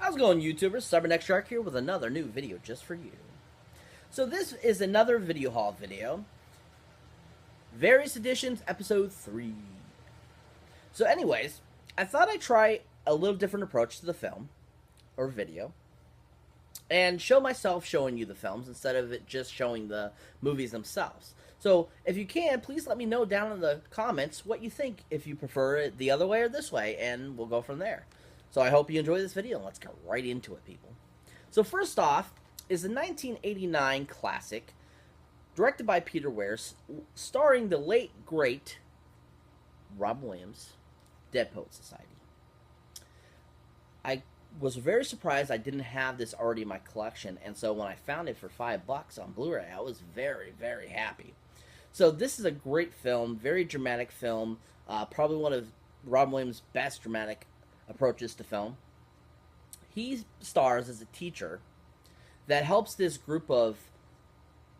How's it going, YouTubers? Cybernex Shark here with another new video just for you. So this is another video haul video. Various Editions, Episode 3. So anyways, I thought I'd try a little different approach to the film, or video, and show myself showing you the films instead of it just showing the movies themselves. So if you can, please let me know down in the comments what you think, if you prefer it the other way or this way, and we'll go from there. So I hope you enjoy this video, and let's get right into it, people. So first off is the 1989 classic, directed by Peter Weir, starring the late, great Robin Williams, Dead Poets Society. I was very surprised I didn't have this already in my collection, and so when I found it for $5 on Blu-ray, I was very, very happy. So this is a great film, very dramatic film, probably one of Robin Williams' best dramatic approaches to film. He stars as a teacher that helps this group of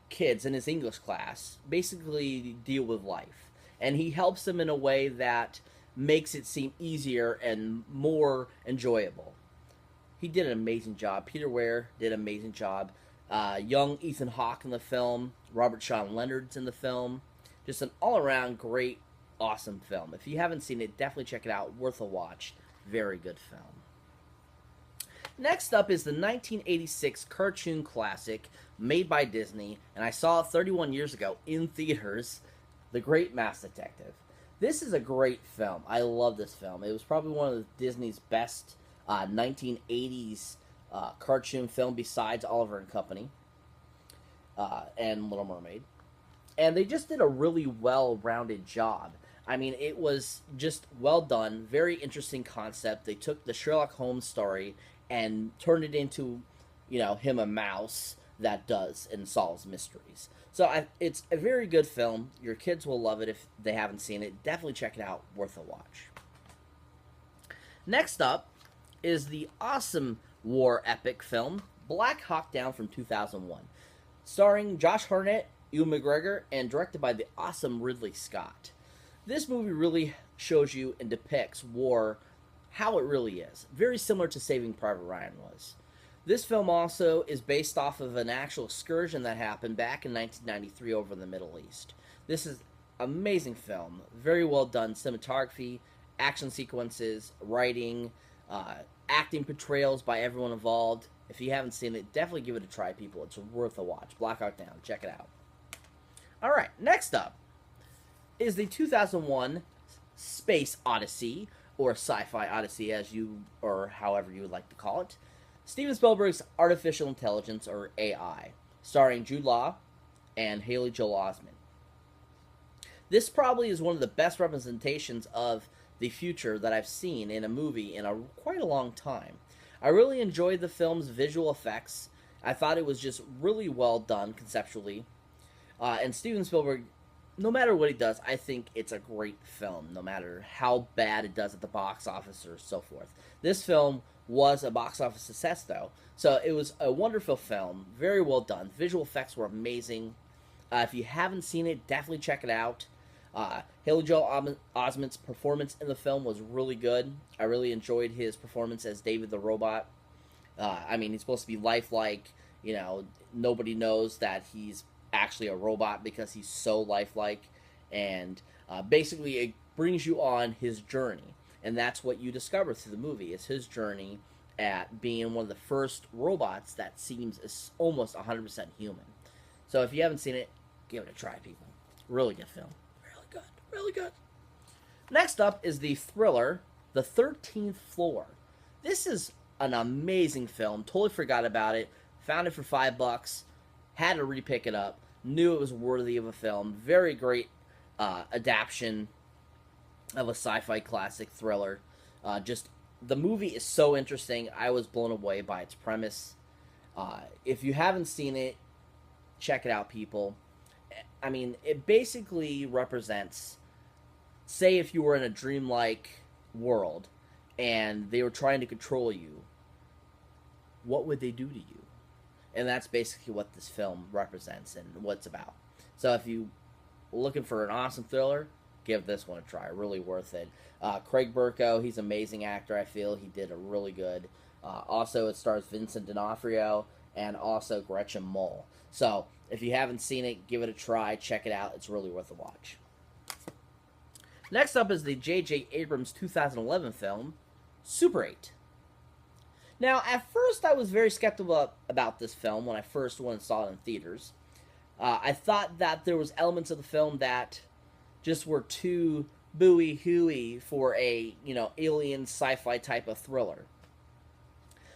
kids in his English class basically deal with life, and he helps them in a way that makes it seem easier and more enjoyable. He did an amazing job. Peter Weir did an amazing job. Young Ethan Hawke in the film. Robert Sean Leonard's in the film. Just an all-around great, awesome film. If you haven't seen it, definitely check it out. Worth a watch. Very good film. Next up is the 1986 cartoon classic made by Disney, and I saw it 31 years ago in theaters, The Great Mouse Detective. This is a great film. I love this film. It was probably one of Disney's best 1980s cartoon film besides Oliver and Company and Little Mermaid. And they just did a really well-rounded job. I mean, it was just well done, very interesting concept. They took the Sherlock Holmes story and turned it into, you know, him a mouse that does and solves mysteries. So it's a very good film. Your kids will love it if they haven't seen it. Definitely check it out. Worth a watch. Next up is the awesome war epic film, Black Hawk Down from 2001. Starring Josh Hartnett, Ewan McGregor, and directed by the awesome Ridley Scott. This movie really shows you and depicts war how it really is. Very similar to Saving Private Ryan was. This film also is based off of an actual excursion that happened back in 1993 over in the Middle East. This is an amazing film. Very well done cinematography, action sequences, writing, acting portrayals by everyone involved. If you haven't seen it, definitely give it a try, people. It's worth a watch. Black Hawk Down. Check it out. Alright, next up is the 2001 Space Odyssey, or Sci-Fi Odyssey, as you, or however you would like to call it. Steven Spielberg's Artificial Intelligence, or AI, starring Jude Law and Haley Joel Osment. This probably is one of the best representations of the future that I've seen in a movie in quite a long time. I really enjoyed the film's visual effects. I thought it was just really well done conceptually. And Steven Spielberg, no matter what he does, I think it's a great film, no matter how bad it does at the box office or so forth. This film was a box office success, though, so it was a wonderful film, very well done. Visual effects were amazing. If you haven't seen it, definitely check it out. Haley Joel Osment's performance in the film was really good. I really enjoyed his performance as David the Robot. I mean, he's supposed to be lifelike. You know, nobody knows that he's actually a robot because he's so lifelike, and basically it brings you on his journey, and that's what you discover through the movie, is his journey at being one of the first robots that seems almost 100% human. So if you haven't seen it, give it a try, people. Really good film. Really good. Really good. Next up is the thriller, The 13th Floor. This is an amazing film. Totally forgot about it. Found it for $5. Had to re-pick it up. Knew it was worthy of a film. Very great adaptation of a sci-fi classic thriller. Just the movie is so interesting. I was blown away by its premise. If you haven't seen it, check it out, people. I mean, it basically represents, say if you were in a dreamlike world and they were trying to control you, what would they do to you? And that's basically what this film represents and what it's about. So if you're looking for an awesome thriller, give this one a try. Really worth it. Craig Burko, he's an amazing actor. I feel he did a really good. Also, it stars Vincent D'Onofrio and also Gretchen Mol. So if you haven't seen it, give it a try. Check it out. It's really worth a watch. Next up is the J.J. Abrams 2011 film, Super 8. Now, at first, I was very skeptical about this film when I first went and saw it in theaters. I thought that there was elements of the film that just were too booey-hooey for a, alien sci-fi type of thriller.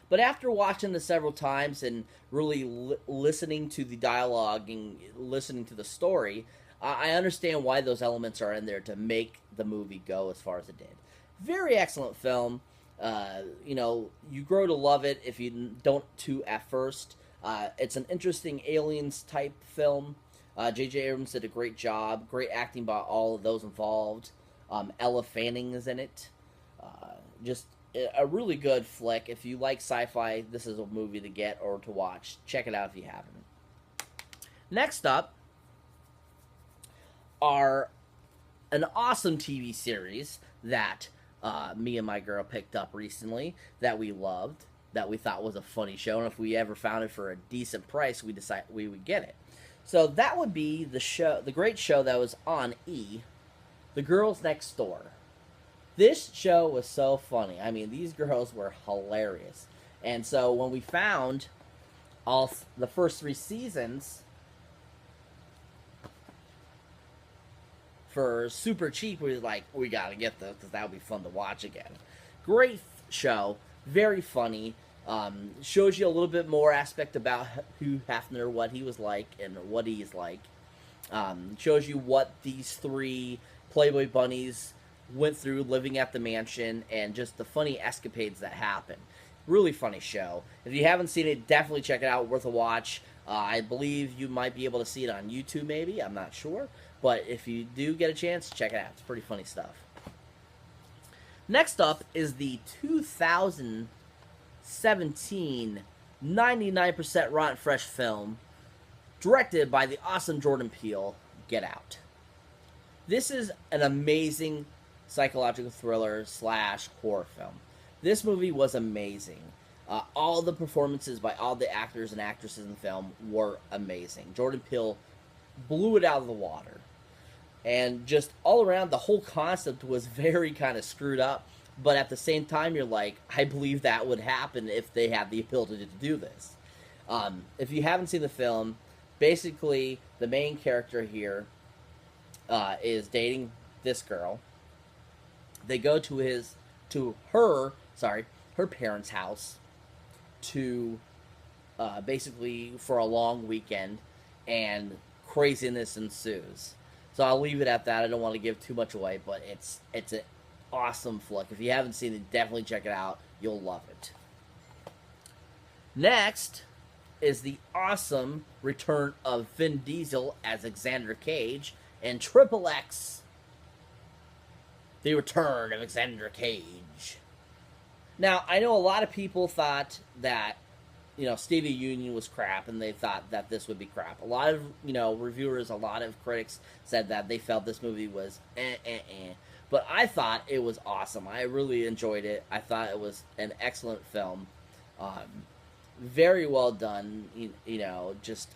But after watching this several times and really listening to the dialogue and listening to the story, I understand why those elements are in there to make the movie go as far as it did. Very excellent film. You grow to love it if you don't too at first. It's an interesting aliens type film. J.J. Abrams did a great job. Great acting by all of those involved. Ella Fanning is in it. Just a really good flick. If you like sci-fi, this is a movie to get or to watch. Check it out if you haven't. Next up are an awesome TV series that me and my girl picked up recently that we loved, that we thought was a funny show, and if we ever found it for a decent price, we decided we would get it. So that would be the great show that was on E, The Girls Next Door. This show was so funny. I mean, these girls were hilarious. And so when we found all the first 3 seasons for super cheap, we was like, we gotta get this because that would be fun to watch again. Great show. Very funny. Shows you a little bit more aspect about Hugh Hefner, what he was like and what he's like. Shows you what these 3 Playboy bunnies went through living at the mansion and just the funny escapades that happen. Really funny show. If you haven't seen it, definitely check it out. Worth a watch. I believe you might be able to see it on YouTube maybe. I'm not sure. But if you do get a chance, check it out. It's pretty funny stuff. Next up is the 2017 99% Rotten Fresh film directed by the awesome Jordan Peele, Get Out. This is an amazing psychological thriller / horror film. This movie was amazing. All the performances by all the actors and actresses in the film were amazing. Jordan Peele blew it out of the water. And just all around, the whole concept was very kind of screwed up. But at the same time, you're like, I believe that would happen if they had the ability to do this. If you haven't seen the film, basically, the main character here is dating this girl. They go to her parents' house to basically for a long weekend, and craziness ensues. So I'll leave it at that. I don't want to give too much away, but it's an awesome flick. If you haven't seen it, definitely check it out. You'll love it. Next is the awesome return of Vin Diesel as Xander Cage in Triple X. The Return of Xander Cage. Now, I know a lot of people thought that, State of the Union was crap, and they thought that this would be crap. A lot of, reviewers, a lot of critics said that they felt this movie was But I thought it was awesome. I really enjoyed it. I thought it was an excellent film. Very well done. Just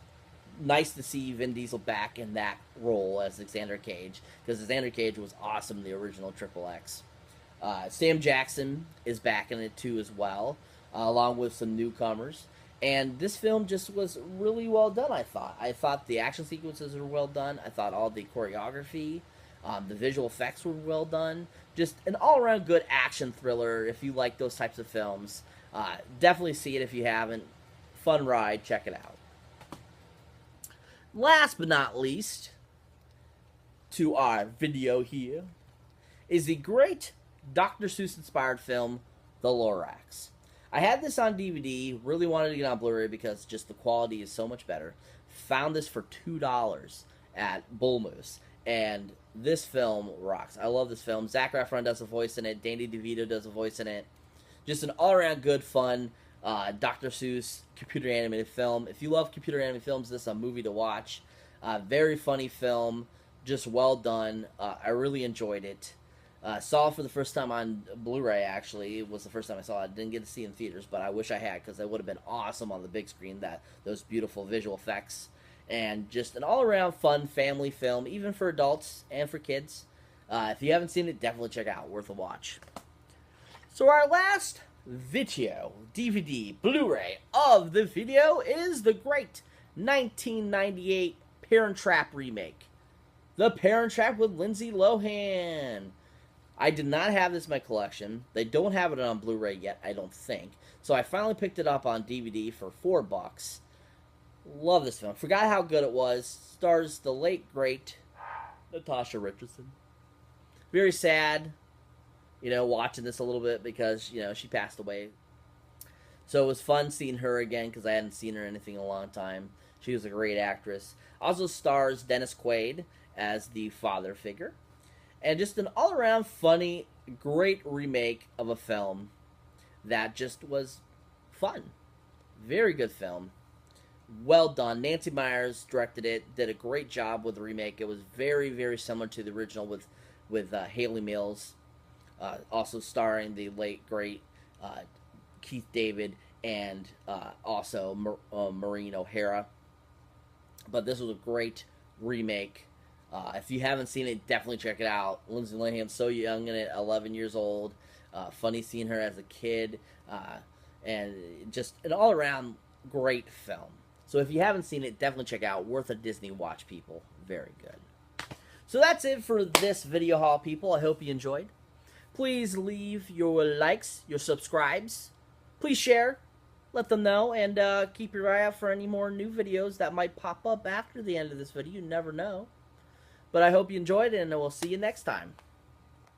nice to see Vin Diesel back in that role as Xander Cage, because Xander Cage was awesome in the original Triple X. Sam Jackson is back in it too as well, along with some newcomers. And this film just was really well done, I thought. I thought the action sequences were well done. I thought all the choreography, the visual effects were well done. Just an all-around good action thriller if you like those types of films. Definitely see it if you haven't. Fun ride. Check it out. Last but not least, to our video here, is the great Dr. Seuss-inspired film, The Lorax. I had this on DVD, really wanted to get on Blu-ray because just the quality is so much better. Found this for $2 at Bull Moose, and this film rocks. I love this film. Zac Efron does a voice in it. Danny DeVito does a voice in it. Just an all-around good, fun Dr. Seuss computer-animated film. If you love computer-animated films, this is a movie to watch. Very funny film. Just well done. I really enjoyed it. Saw it for the first time on Blu-ray. Actually, it was the first time I saw it. I didn't get to see it in theaters, but I wish I had, because it would have been awesome on the big screen. Those beautiful visual effects, and just an all-around fun family film, even for adults and for kids. If you haven't seen it, definitely check it out. Worth a watch. So our last video, DVD, Blu-ray of the video is the great 1998 Parent Trap remake. The Parent Trap with Lindsay Lohan. I did not have this in my collection. They don't have it on Blu-ray yet, I don't think. So I finally picked it up on DVD for $4. Love this film. Forgot how good it was. Stars the late, great Natasha Richardson. Very sad, watching this a little bit because, she passed away. So it was fun seeing her again because I hadn't seen her in anything in a long time. She was a great actress. Also stars Dennis Quaid as the father figure. And just an all-around funny, great remake of a film that just was fun. Very good film. Well done. Nancy Meyers directed it, did a great job with the remake. It was very, very similar to the original with Hayley Mills, also starring the late, great Keith David and also Maureen O'Hara. But this was a great remake. If you haven't seen it, definitely check it out. Lindsay Lohan's so young in it, 11 years old. Funny seeing her as a kid. And just an all-around great film. So if you haven't seen it, definitely check it out. Worth a Disney watch, people. Very good. So that's it for this video haul, people. I hope you enjoyed. Please leave your likes, your subscribes. Please share. Let them know, and keep your eye out for any more new videos that might pop up after the end of this video. You never know. But I hope you enjoyed it, and we'll see you next time.